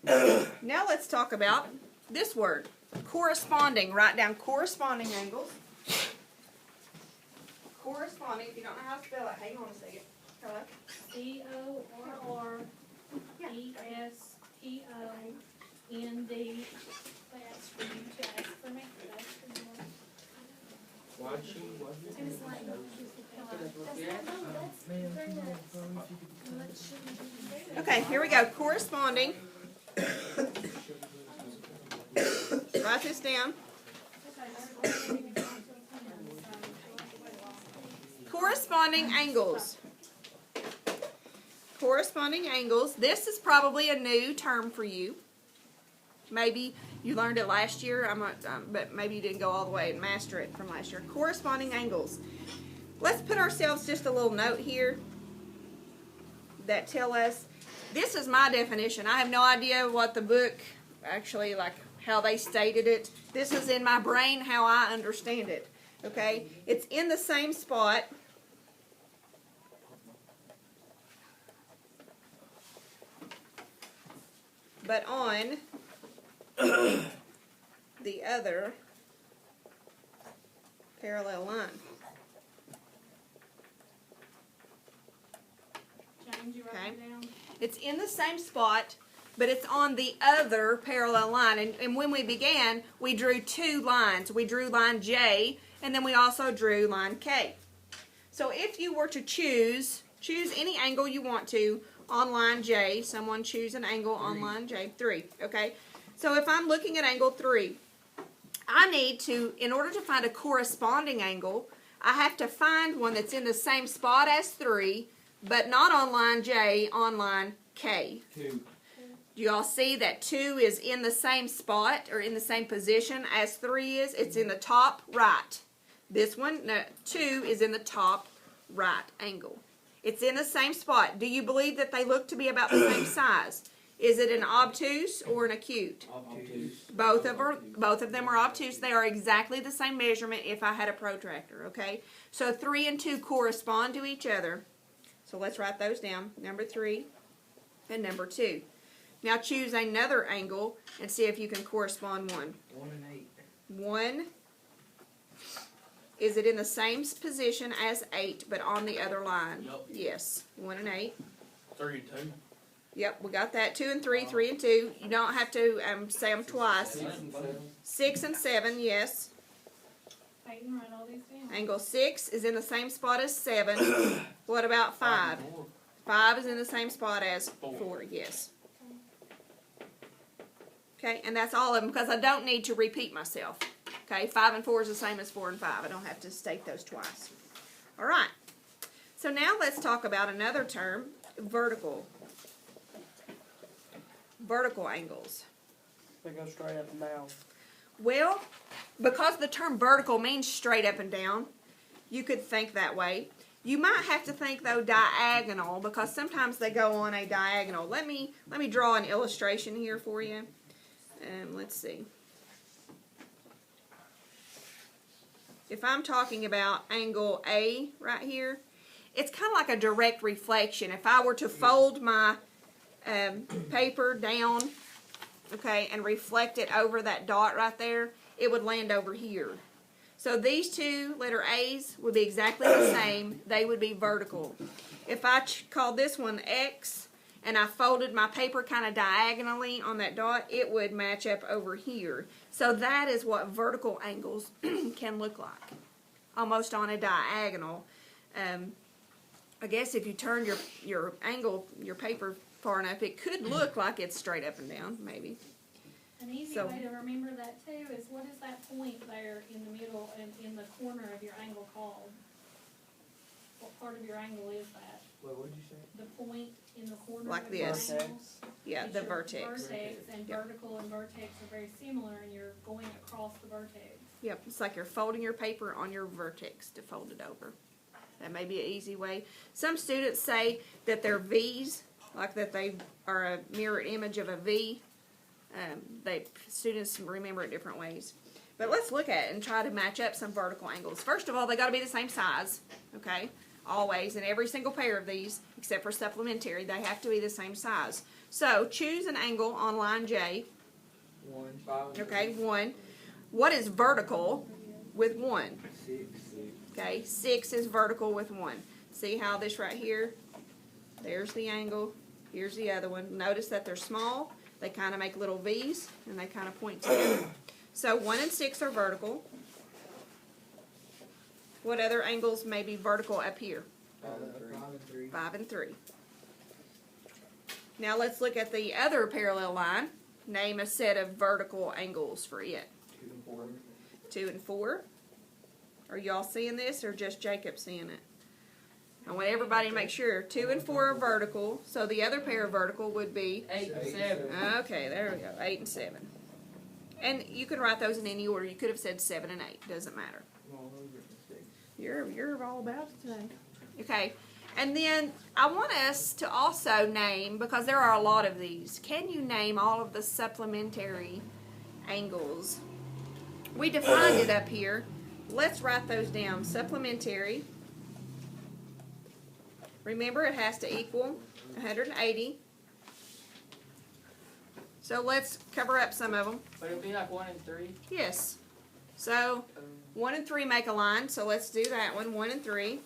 Now let's talk about this word, corresponding. Write down corresponding angles. Corresponding, if you don't know how to spell it, hang on a second. Hello? C-O-R-R-E-S-P-O-N-D. That's for you to ask for me. That's for you. Why'd she, It's like, Okay, here we go. Corresponding. Write this down. Corresponding angles. Corresponding angles. This is probably a new term for you. Maybe you learned it last year, but maybe you didn't go all the way and master it from last year. Corresponding angles. Let's put ourselves just a little note here that tell us, this is my definition. I have no idea what the book actually, like how they stated it. This is in my brain how I understand it. Okay? It's in the same spot. But on the other parallel line. James, you write it down? It's in the same spot, but it's on the other parallel line. And when we began, we drew two lines. We drew line J, and then we also drew line K. So if you were to choose any angle you want to on line J, someone choose an angle on line J, 3, okay? So if I'm looking at angle 3, I need to, in order to find a corresponding angle, I have to find one that's in the same spot as 3, but not on line J, on line K. 2. Do you all see that 2 is in the same spot or in the same position as 3 is? It's in the top right. This one, no, 2 is in the top right angle. It's in the same spot. Do you believe that they look to be about the same size? Is it an obtuse or an acute? Obtuse. Both of them are obtuse. They are exactly the same measurement if I had a protractor, okay? So 3 and 2 correspond to each other. So let's write those down. Number 3 and number 2. Now choose another angle and see if you can correspond one. 1 and 8. 1, is it in the same position as 8 but on the other line? Yep. Yes. 1 and 8. 3 and 2. Yep, we got that. 2 and 3, 3 and 2. You don't have to say them twice. 6 and 7. 6 and 7, yes. Peyton, write all these down. Angle 6 is in the same spot as 7. What about 5? 5 is in the same spot as 4, yes. Okay, and that's all of them because I don't need to repeat myself. Okay, 5 and 4 is the same as 4 and 5. I don't have to state those twice. All right. So now let's talk about another term, vertical. Vertical angles. They go straight up and down. Well, because the term vertical means straight up and down, you could think that way. You might have to think, though, diagonal, because sometimes they go on a diagonal. Let me draw an illustration here for you. Let's see. If I'm talking about angle A right here, it's kind of like a direct reflection. If I were to fold my paper down, okay, and reflect it over that dot right there, it would land over here. So these two letter A's would be exactly the same. They would be vertical. If I called this one X and I folded my paper kind of diagonally on that dot, it would match up over here. So that is what vertical angles can look like, almost on a diagonal. I guess if you turn your angle, your paper far enough, it could look like it's straight up and down, maybe. An easy way to remember that too is, what is that point there in the middle and in the corner of your angle called? What part of your angle is that? What would you say? The point in the corner Like of your this. angle? Yeah, It's the your vertex. Vertex and Yep. vertical and vertex are very similar, and you're going across the vertex. Yep, it's like you're folding your paper on your vertex to fold it over. That may be an easy way. Some students say that they're V's, like that they are a mirror image of a V. Students remember it different ways. But let's look at it and try to match up some vertical angles. First of all, they got to be the same size, okay? Always, in every single pair of these, except for supplementary, they have to be the same size. So choose an angle on line J. 1, 5, Okay, 1. What is vertical with 1? 6. Okay, 6 is vertical with 1. See how this right here, there's the angle, here's the other one. Notice that they're small, they kind of make little V's, and they kind of point together. So 1 and 6 are vertical. What other angles may be vertical up here? 5 and 3. 5 and 3. Now let's look at the other parallel line. Name a set of vertical angles for it. 2 and 4. 2 and 4. Are y'all seeing this or just Jacob seeing it? I want everybody to make sure. 2 and 4 are vertical, so the other pair of vertical would be 8 and 7. okay, there we go. 8 and 7. And you can write those in any order. You could have said 7 and 8. Doesn't matter. You're all about it today. Okay. And then I want us to also name, because there are a lot of these, can you name all of the supplementary angles? We defined it up here. Let's write those down. Supplementary. Remember, it has to equal 180. So let's cover up some of them. But it'll be like 1 and 3. Yes. So 1 and 3 make a line, so let's do that one. 1 and 3.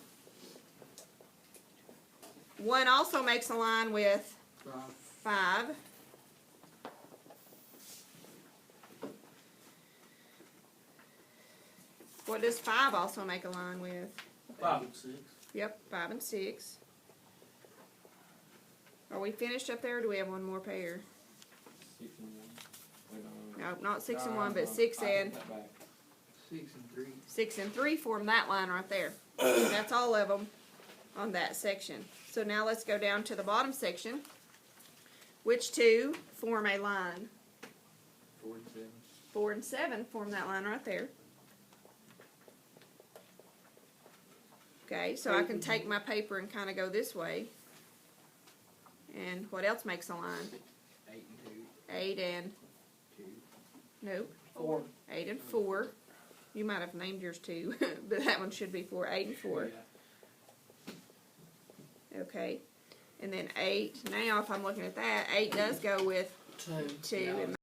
1 also makes a line with 5. What does 5 also make a line with? 5 and 6. Yep, 5 and 6. Are we finished up there, or do we have one more pair? 6 and 1. No, not 6 and 1, but 6 and 6 and 3. 6 and 3 form that line right there. That's all of them on that section. So now let's go down to the bottom section. Which two form a line? 4 and 7. 4 and 7 form that line right there. Okay, so I can take my paper and kind of go this way. And what else makes a line? 8 and 8 and 2. nope. 4. 8 and 4. You might have named yours too, but that one should be 4. 8 and 4. Okay. And then 8. Now, if I'm looking at that, 8 does go with 2. 2 and